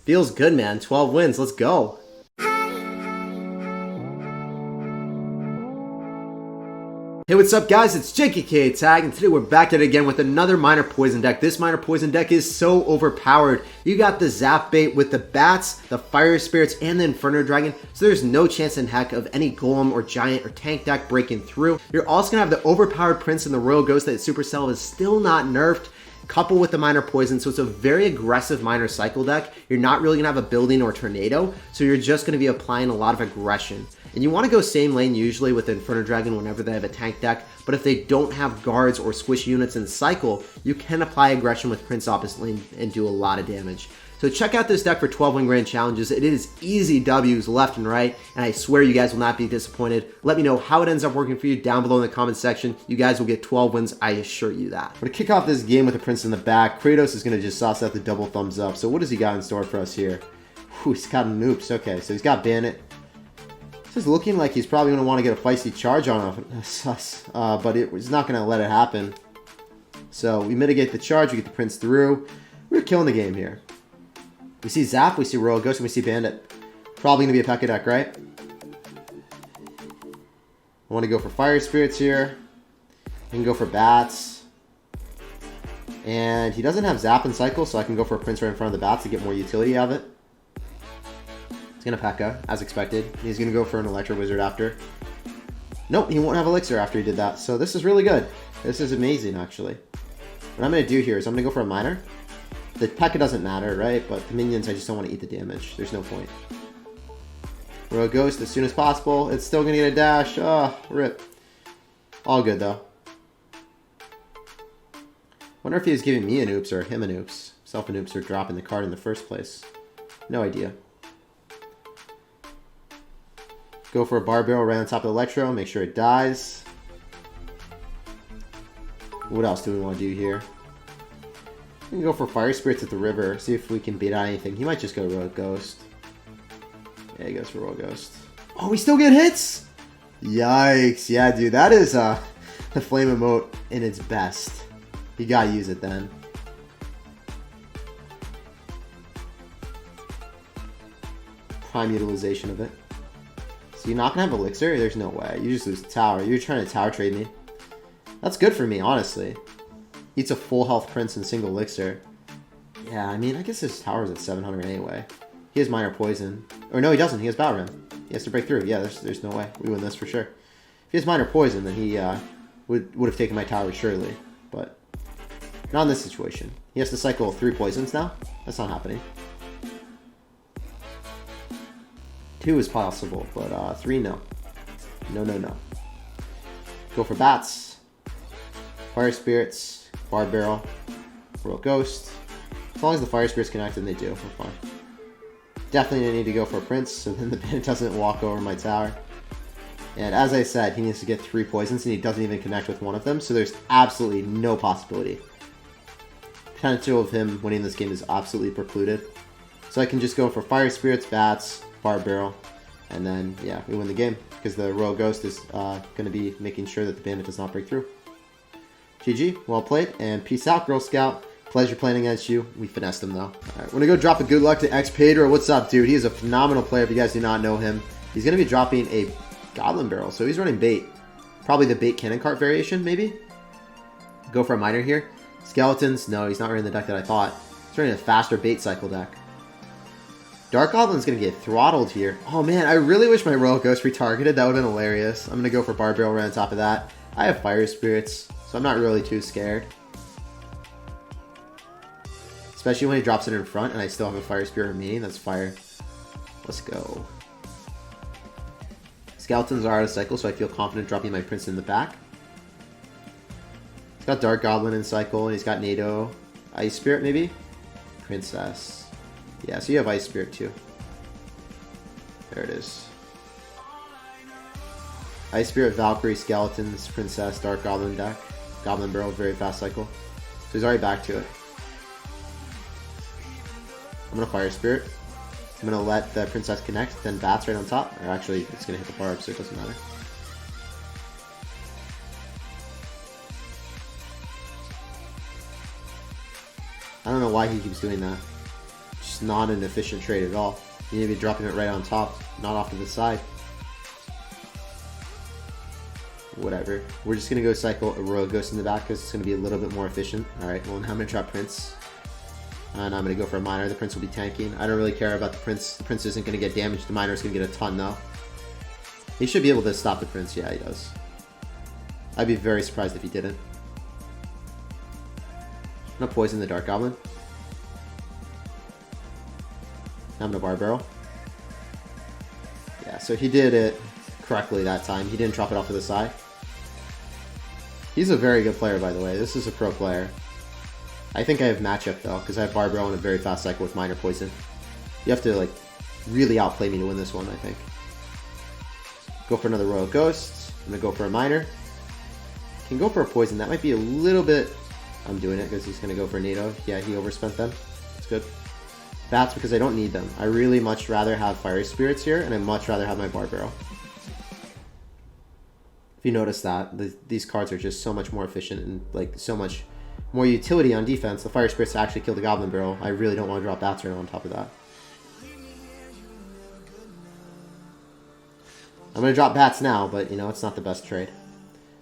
Feels good, man. 12 wins. Let's go. Hey, what's up, guys? It's SirTagCR, and today we're back at it again with another Minor Poison deck. This Minor Poison deck is so overpowered. You got the Zap Bait with the Bats, the Fire Spirits, and the Inferno Dragon, so there's no chance in heck of any Golem or Giant or Tank deck breaking through. You're also going to have the overpowered Prince and the Royal Ghost that Supercell is still not nerfed, coupled with the Minor Poison, so it's a very aggressive Minor Cycle deck. You're not really going to have a Building or Tornado, so you're just going to be applying a lot of aggression. And you want to go same lane usually with the Inferno Dragon whenever they have a tank deck, but if they don't have guards or squish units in the cycle, you can apply aggression with Prince opposite lane and do a lot of damage. So check out this deck for 12 win grand challenges. It is easy W's left and right, and I swear you guys will not be disappointed. Let me know how it ends up working for you down below in the comment section. You guys will get 12 wins, I assure you that. We're going to kick off this game with the Prince in the back. Kratos is going to just sauce out the double thumbs up. So what does he got in store for us here? Whew, he's got Noops. Okay, so he's got Bandit. This is looking like he's probably going to want to get a feisty charge on us, but he's not going to let it happen. So we mitigate the charge, we get the Prince through. We're killing the game here. We see Zap, we see Royal Ghost, and we see Bandit. Probably going to be a Pekka deck, right? I want to go for Fire Spirits here. I can go for Bats. And he doesn't have Zap and Cycle, so I can go for a Prince right in front of the Bats to get more utility out of it. He's going to Pekka, as expected. He's going to go for an Electro Wizard after. Nope, he won't have Elixir after he did that. So this is really good. This is amazing, actually. What I'm going to do here is I'm going to go for a Minor. The Pekka doesn't matter, right? But the minions, I just don't want to eat the damage. There's no point. Royal Ghost as soon as possible. It's still going to get a dash. Oh, rip. All good, though. Wonder if he was giving me an oops or him an oops. Self an oops or dropping the card in the first place. No idea. Go for a Bar Barrel right on top of the Electro. Make sure it dies. What else do we want to do here? We can go for Fire Spirits at the river. See if we can beat out anything. He might just go Royal Ghost. Yeah, he goes for Royal Ghost. Oh, we still get hits? Yikes. Yeah, dude. That is the Flame Emote in its best. You gotta use it then. Prime utilization of it. So you're not going to have Elixir? There's no way. You just lose the tower. You're trying to tower trade me. That's good for me, honestly. Eats a full health Prince and single Elixir. Yeah, I mean, I guess his tower's at 700 anyway. He has Minor Poison. Or no, he doesn't. He has Battle Rim. He has to break through. Yeah, there's no way. We win this for sure. If he has Minor Poison, then he would have taken my tower surely. But not in this situation. He has to cycle 3 poisons now? That's not happening. 2 is possible, but 3, no. No, no, no. Go for Bats. Fire Spirits. Bar Barrel. Royal Ghost. As long as the Fire Spirits connect, and they do, we're fine. Definitely need to go for a Prince, so then the Bandit doesn't walk over my tower. And as I said, he needs to get 3 poisons, and he doesn't even connect with one of them, so there's absolutely no possibility. Potential of him winning this game is absolutely precluded. So I can just go for Fire Spirits, Bats, Bar Barrel, and then, yeah, we win the game, because the Royal Ghost is going to be making sure that the Bandit does not break through. GG, well played, and peace out, Girl Scout. Pleasure playing against you. We finessed him, though. Alright, we're going to go drop a good luck to X Pedro. What's up, dude? He is a phenomenal player if you guys do not know him. He's going to be dropping a Goblin Barrel, so he's running bait. Probably the bait cannon cart variation, maybe? Go for a Minor here. Skeletons, no, he's not running the deck that I thought. He's running a faster bait cycle deck. Dark Goblin's going to get throttled here. Oh man, I really wish my Royal Ghost retargeted. That would have been hilarious. I'm going to go for Bar Barrel right on top of that. I have Fire Spirits, so I'm not really too scared. Especially when he drops it in front and I still have a Fire Spirit remaining. That's fire. Let's go. Skeletons are out of cycle, so I feel confident dropping my Prince in the back. He's got Dark Goblin in cycle, and he's got NATO. Ice Spirit, maybe? Princess. Yeah, so you have Ice Spirit too. There it is. Ice Spirit, Valkyrie, Skeletons, Princess, Dark Goblin deck. Goblin Barrel, very fast cycle. So he's already back to it. I'm going to Fire Spirit. I'm going to let the Princess connect, then Bats right on top. Or actually, it's going to hit the barb, so it doesn't matter. I don't know why he keeps doing that. just not an efficient trade at all. You need to be dropping it right on top, not off to the side. Whatever. We're just going to go cycle a Royal Ghost in the back because it's going to be a little bit more efficient. Alright, well now I'm going to drop Prince. And I'm going to go for a Miner. The Prince will be tanking. I don't really care about the Prince. The Prince isn't going to get damaged. The Miner is going to get a ton though. He should be able to stop the Prince. Yeah, he does. I'd be very surprised if he didn't. I'm going to poison the Dark Goblin. I'm going to Bar Barrel. Yeah, so he did it correctly that time. He didn't drop it off to the side. He's a very good player, by the way. This is a pro player. I think I have matchup, though, because I have Bar Barrel and a very fast cycle with Minor Poison. You have to, like, really outplay me to win this one, I think. Go for another Royal Ghost. I'm going to go for a Miner. Can go for a Poison. That might be a little bit... I'm doing it because he's going to go for a NATO. Yeah, he overspent them. That's good. Bats because I don't need them. I really much rather have Fire Spirits here, and I much rather have my Bar Barrel. If you notice that, these cards are just so much more efficient and like so much more utility on defense. The Fire Spirits actually kill the Goblin Barrel. I really don't want to drop Bats right on top of that. I'm going to drop Bats now, but you know, it's not the best trade.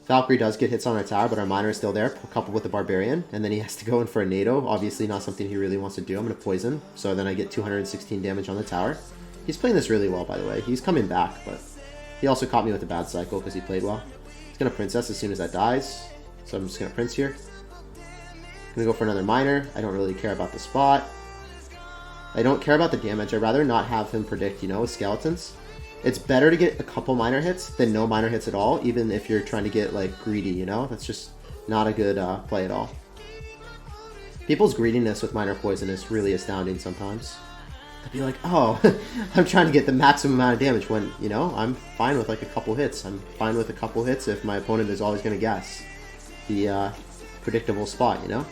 Valkyrie does get hits on our tower, but our Miner is still there, coupled with the Barbarian, and then he has to go in for a NATO. Obviously not something he really wants to do. I'm going to Poison, so then I get 216 damage on the tower. He's playing this really well, by the way. He's coming back, but he also caught me with a bad cycle because he played well. He's going to Princess as soon as that dies, so I'm just going to Prince here. I'm going to go for another Miner. I don't really care about the spot. I don't care about the damage. I'd rather not have him predict, you know, with Skeletons. It's better to get a couple Miner hits than no Miner hits at all, even if you're trying to get, like, greedy, you know? That's just not a good play at all. People's greediness with Minor Poison is really astounding sometimes. They'd be like, oh, I'm trying to get the maximum amount of damage when, you know, I'm fine with, like, a couple hits. I'm fine with a couple hits if my opponent is always going to guess the predictable spot, you know?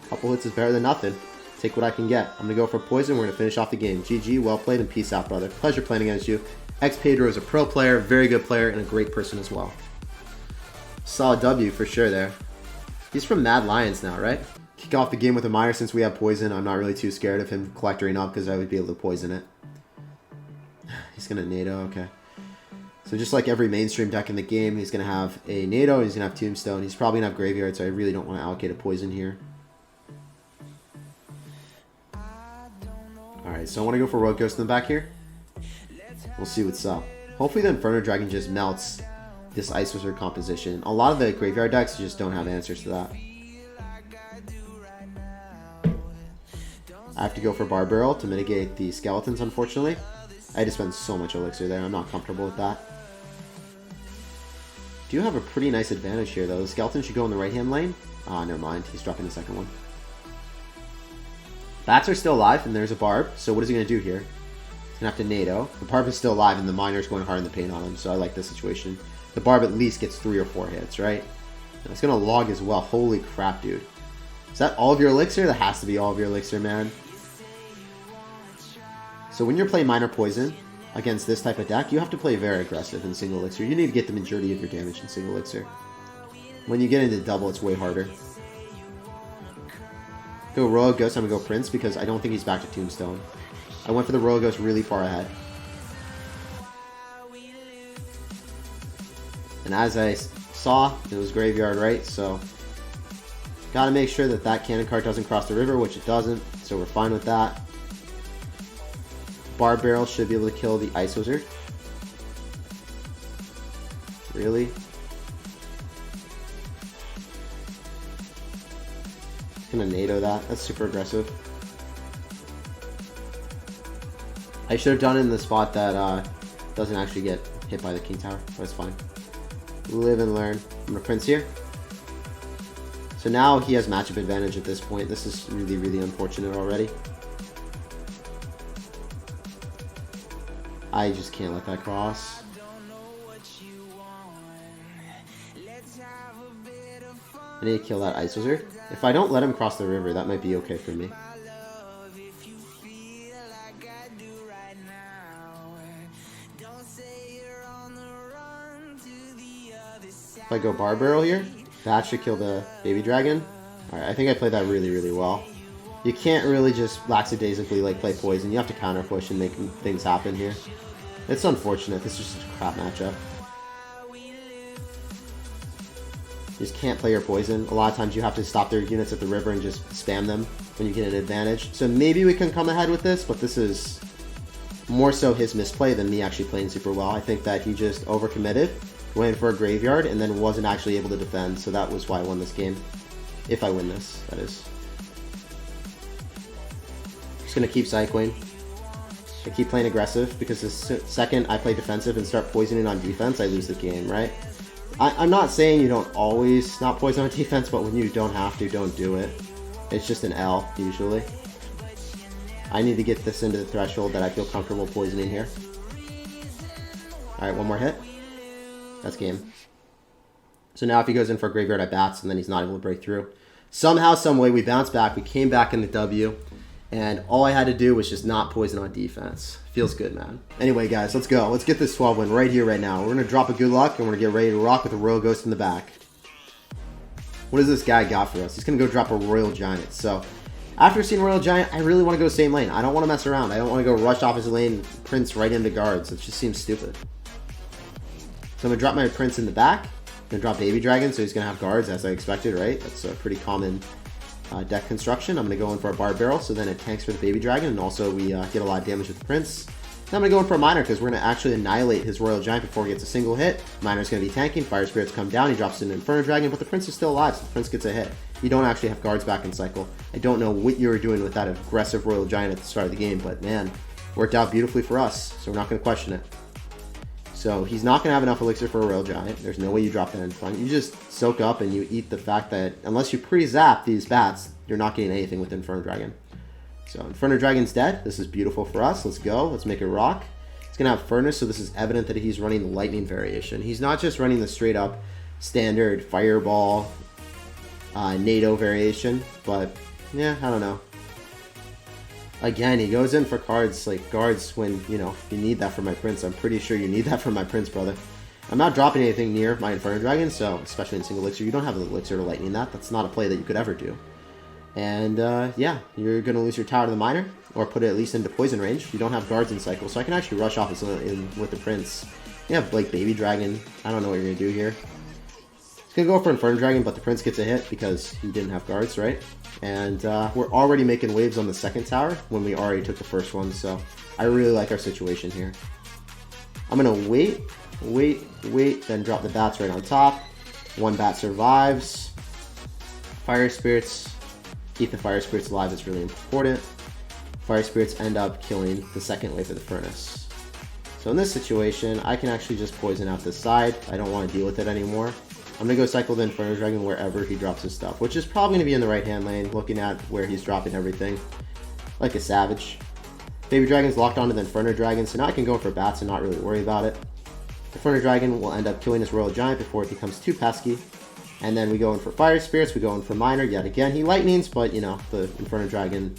A couple hits is better than nothing. Take what I can get. I'm going to go for Poison. We're going to finish off the game. GG, well played, and peace out, brother. Pleasure playing against you. Pedro is a pro player, very good player, and a great person as well. Solid W for sure there. He's from Mad Lions now, right? Kick off the game with a Miner since we have Poison. I'm not really too scared of him collecting up because I would be able to poison it. He's going to NATO, okay. So just like every mainstream deck in the game, he's going to have a NATO, he's going to have Tombstone. He's probably going to have Graveyard, so I really don't want to allocate a Poison here. Alright, so I want to go for Royal Ghost in the back here. We'll see what's up. Hopefully the Inferno Dragon just melts this Ice Wizard composition. A lot of the graveyard decks just don't have answers to that. I have to go for Bar Barrel to mitigate the Skeletons, unfortunately. I had to spend so much Elixir there. I'm not comfortable with that. Do have a pretty nice advantage here, though. The Skeleton should go in the right-hand lane. Ah, never mind. He's dropping the second one. Bats are still alive, and there's a Barb. So what is he going to do here? He's going to have to NATO. The Barb is still alive, and the Miner's going hard in the paint on him, so I like this situation. The Barb at least gets 3 or 4 hits, right? And it's going to log as well. Holy crap, dude. Is that all of your Elixir? That has to be all of your Elixir, man. So when you're playing Minor Poison against this type of deck, you have to play very aggressive in single Elixir. You need to get the majority of your damage in single Elixir. When you get into double, it's way harder. Go Royal Ghost, I'm going to go Prince because I don't think he's back to Tombstone. I went for the Royal Ghost really far ahead. And as I saw, it was Graveyard, right? So, gotta make sure that that cannon card doesn't cross the river, which it doesn't. So we're fine with that. Bar Barrel should be able to kill the Ice Wizard. Really? Gonna NATO that. That's super aggressive. I should have done it in the spot that doesn't actually get hit by the King Tower, but it's fine. Live and learn. I'm gonna Prince here. So now he has matchup advantage at this point. This is really, really unfortunate already. I just can't let that cross. I need to kill that Ice Wizard. If I don't let him cross the river, that might be okay for me. If I go Bar Barrel here, that should kill the Baby Dragon. Alright, I think I played that really, really well. You can't really just lackadaisically like play poison. You have to counter push and make things happen here. It's unfortunate. This is just a crap matchup. You just can't play your poison. A lot of times you have to stop their units at the river and just spam them when you get an advantage. So maybe we can come ahead with this, but this is more so his misplay than me actually playing super well. I think that he just overcommitted, went for a graveyard, and then wasn't actually able to defend. So that was why I won this game. If I win this, that is. Just going to keep cycling. I keep playing aggressive because the second I play defensive and start poisoning on defense, I lose the game, right? I'm not saying you don't always not poison on defense, but when you don't have to, don't do it. It's just an L, usually. I need to get this into the threshold that I feel comfortable poisoning here. Alright, one more hit. That's game. So now if he goes in for a graveyard, I bats, and then he's not able to break through. Somehow, some way, we bounced back. We came back in the W, and all I had to do was just not poison on defense. Feels good, man. Anyway, guys, let's go. Let's get this 12 win right here, right now. We're going to drop a good luck, and we're going to get ready to rock with a Royal Ghost in the back. What does this guy got for us? He's going to go drop a Royal Giant. So, after seeing Royal Giant, I really want to go same lane. I don't want to mess around. I don't want to go rush off his lane, Prince right into guards. It just seems stupid. So, I'm going to drop my Prince in the back. I'm going to drop Baby Dragon, so he's going to have guards, as I expected, right? That's a pretty common deck construction. I'm going to go in for a Bard Barrel, so then it tanks for the Baby Dragon, and also we get a lot of damage with the Prince. Then I'm going to go in for a Miner, because we're going to actually annihilate his Royal Giant before he gets a single hit. Miner's going to be tanking, Fire Spirits come down, he drops an Inferno Dragon, but the Prince is still alive, so the Prince gets a hit. You don't actually have guards back in cycle. I don't know what you were doing with that aggressive Royal Giant at the start of the game, but man, worked out beautifully for us, so we're not going to question it. So he's not going to have enough elixir for a Royal Giant. There's no way you drop that in front. You just soak up and you eat the fact that unless you pre-zap these bats, you're not getting anything with Inferno Dragon. So Inferno Dragon's dead. This is beautiful for us. Let's go. Let's make it rock. He's going to have Furnace, so this is evident that he's running the Lightning variation. He's not just running the straight up standard Fireball NATO variation, but yeah, I don't know. Again, he goes in for cards like guards when, you know, you need that for my Prince. I'm pretty sure you need that for my Prince, brother. I'm not dropping anything near my Inferno Dragon, so especially in single elixir, you don't have the elixir to lightning that. That's not a play that you could ever do. And yeah, you're going to lose your tower to the Miner, or put it at least into poison range. You don't have guards in cycle, so I can actually rush off in with the Prince. You have like Baby Dragon. I don't know what you're going to do here. He's going to go for Inferno Dragon, but the Prince gets a hit because he didn't have guards, right? And we're already making waves on the second tower when we already took the first one, so I really like our situation here. I'm going to wait, then drop the bats right on top. One bat survives. Fire Spirits. Keep the Fire Spirits alive is really important. Fire Spirits end up killing the second wave of the Furnace. So in this situation, I can actually just poison out this side. I don't want to deal with it anymore. I'm going to go cycle the Inferno Dragon wherever he drops his stuff, which is probably going to be in the right-hand lane, looking at where he's dropping everything, like a savage. Baby Dragon's locked onto the Inferno Dragon, so now I can go for bats and not really worry about it. Inferno Dragon will end up killing his Royal Giant before it becomes too pesky. And then we go in for Fire Spirits, we go in for Miner yet again. He lightnings, but, you know, the Inferno Dragon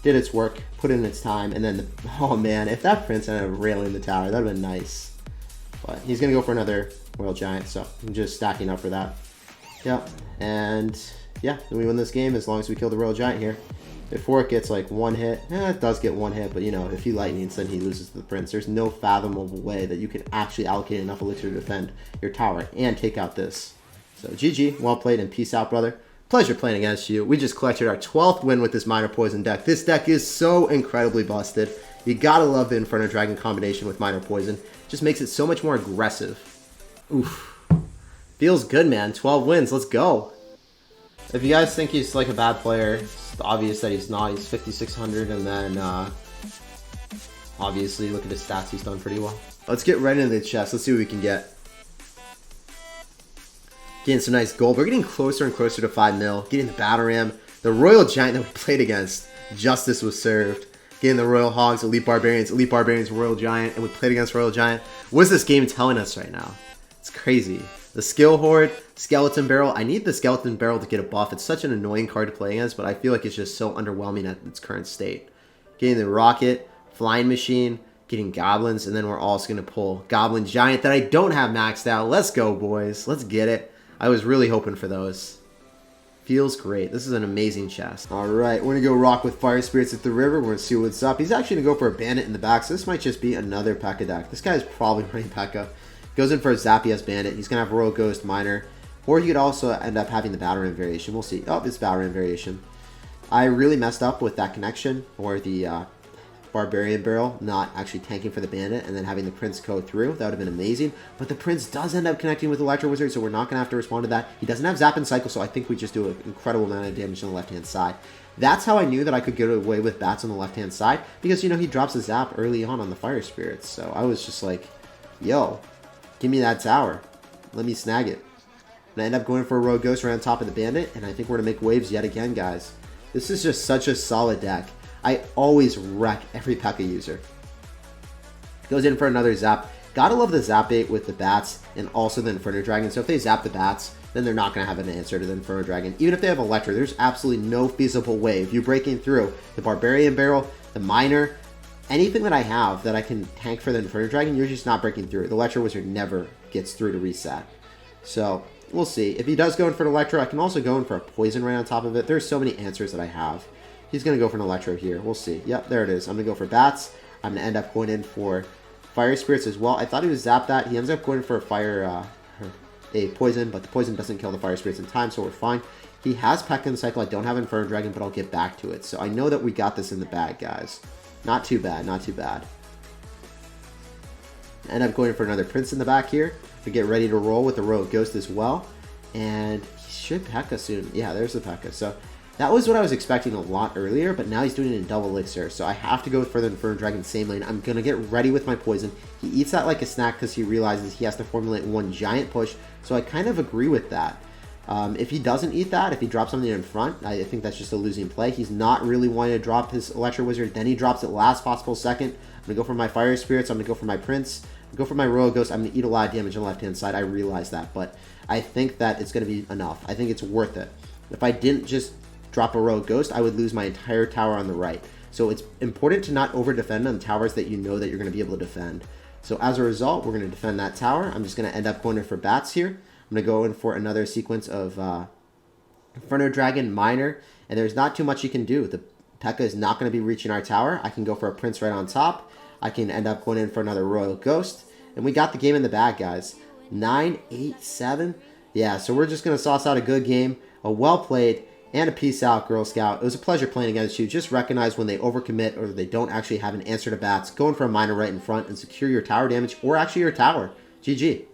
did its work, put in its time, and then, oh man, if that Prince ended up railing the tower, that would have been nice. But he's going to go for another Royal Giant, so I'm just stacking up for that. Yep, and yeah, we win this game as long as we kill the Royal Giant here. Before it gets like one hit, it does get one hit, but you know, if he lightnings, then he loses to the Prince. There's no fathomable way that you can actually allocate enough elixir to defend your tower and take out this. So GG, well played, and peace out, brother. Pleasure playing against you. We just collected our 12th win with this Miner Poison deck. This deck is so incredibly busted. You gotta love the Inferno Dragon combination with Miner Poison. Just makes it so much more aggressive. Oof. Feels good, man. 12 wins. Let's go. If you guys think he's like a bad player, it's obvious that he's not. He's 5,600, and then obviously look at his stats. He's done pretty well. Let's get right into the chest. Let's see what we can get. Getting some nice gold. We're getting closer and closer to 5 mil. Getting the Battle Ram. The Royal Giant that we played against. Justice was served. Getting the Royal Hogs, Elite Barbarians, Royal Giant, and we played against Royal Giant. What is this game telling us right now? It's crazy. The Skill Horde, Skeleton Barrel. I need the Skeleton Barrel to get a buff. It's such an annoying card to play against, but I feel like it's just so underwhelming at its current state. Getting the Rocket, Flying Machine, getting Goblins, and then we're also going to pull Goblin Giant that I don't have maxed out. Let's go, boys. Let's get it. I was really hoping for those. Feels great. This is an amazing chest. Alright, we're going to go rock with Fire Spirits at the river. We're going to see what's up. He's actually going to go for a Bandit in the back, so this might just be another Pekka deck. This guy is probably running Pekka. Goes in for a Zappias Bandit. He's going to have Royal Ghost, Miner, or he could also end up having the Battle Ram variation. We'll see. Oh, it's Battle Ram variation. I really messed up with that connection, or the Barbarian Barrel not actually tanking for the Bandit and then having the Prince go through. That would have been amazing. But the Prince does end up connecting with Electro Wizard, so we're not going to have to respond to that. He doesn't have Zap and Cycle, so I think we just do an incredible amount of damage on the left-hand side. That's how I knew that I could get away with Bats on the left-hand side, because, you know, he drops a Zap early on the Fire Spirits. So I was just like, yo, give me that tower. Let me snag it. And I end up going for a Rogue Ghost right on top of the Bandit, and I think we're going to make waves yet again, guys. This is just such a solid deck. I always wreck every Pekka user. Goes in for another Zap. Gotta love the Zap bait with the Bats and also the Inferno Dragon. So if they zap the Bats, then they're not going to have an answer to the Inferno Dragon. Even if they have Electro, there's absolutely no feasible way of you breaking through the Barbarian Barrel, the Miner, anything that I have that I can tank for the Inferno Dragon, you're just not breaking through. The Electro Wizard never gets through to reset. So we'll see. If he does go in for an Electro, I can also go in for a Poison right on top of it. There's so many answers that I have. He's going to go for an Electro here. We'll see. Yep, there it is. I'm going to go for Bats. I'm going to end up going in for Fire Spirits as well. I thought he would zap that. He ends up going for a Poison, but the Poison doesn't kill the Fire Spirits in time, so we're fine. He has Pekka in the cycle. I don't have Inferno Dragon, but I'll get back to it. So I know that we got this in the bag, guys. Not too bad, not too bad. I end up going for another Prince in the back here to get ready to roll with the Royal Ghost as well. And he should Pekka soon. Yeah, there's the Pekka. So that was what I was expecting a lot earlier, but now he's doing it in double elixir, so I have to go for the Inferno Dragon same lane. I'm going to get ready with my Poison. He eats that like a snack because he realizes he has to formulate one giant push, so I kind of agree with that. If he doesn't eat that, if he drops something in front, I think that's just a losing play. He's not really wanting to drop his Electro Wizard, then he drops it last possible second. I'm going to go for my Fire Spirits, I'm going to go for my Prince, go for my Royal Ghost. I'm going to eat a lot of damage on the left-hand side, I realize that, but I think that it's going to be enough. I think it's worth it. If I didn't just drop a Royal Ghost, I would lose my entire tower on the right. So it's important to not over-defend on towers that you know that you're going to be able to defend. So as a result, we're going to defend that tower. I'm just going to end up going in for Bats here. I'm going to go in for another sequence of Inferno Dragon, Miner, and there's not too much you can do. The Pekka is not going to be reaching our tower. I can go for a Prince right on top. I can end up going in for another Royal Ghost. And we got the game in the bag, guys. 9, 8, 7. Yeah, so we're just going to sauce out a good game, a well-played, and a peace out, Girl Scout. It was a pleasure playing against you. Just recognize when they overcommit or they don't actually have an answer to Bats. Going for a Miner right in front and secure your tower damage or actually your tower. GG.